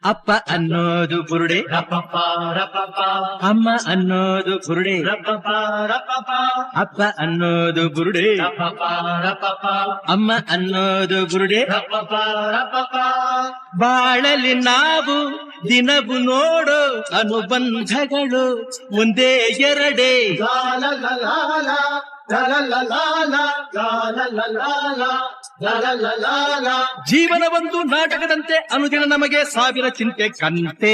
ಅಪ್ಪ ಅನ್ನೋದು ಬುರುಡೆ, ಅಮ್ಮ ಅನ್ನೋದು ಬುರುಡೆ, ಅಪ್ಪ ಅನ್ನೋದು ಬುರುಡೆ, ಅಮ್ಮ ಅನ್ನೋದು ಬುರುಡೆ. ಬಾಳಲಿ ನಾವು ದಿನವು ನೋಡೋ ಅನುಬಂಧಗಳು ಒಂದೇ ಎರಡೇ. ಜೀವನ ಒಂದು ನಾಟಕದಂತೆ ಅನುದಿನ ನಮಗೆ ಸಾವಿರ ಚಿಂತೆ ಕಂತೆ.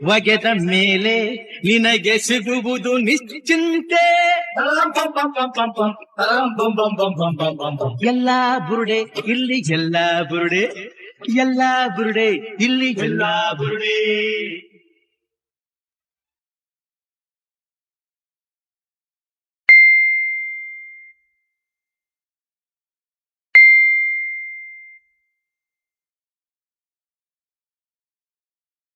ಒಗೆದ ಮೇಲೆ ನಿನಗೆ ಸಿಗುವುದು ನಿಶ್ಚಿಂತೆ. ಎಲ್ಲ ಬುರುಡೆ ಇಲ್ಲಿ ಎಲ್ಲ ಬುರುಡೆ, ಎಲ್ಲ ಬುರುಡೆ ಇಲ್ಲಿ ಎಲ್ಲ ಬುರುಡೆ.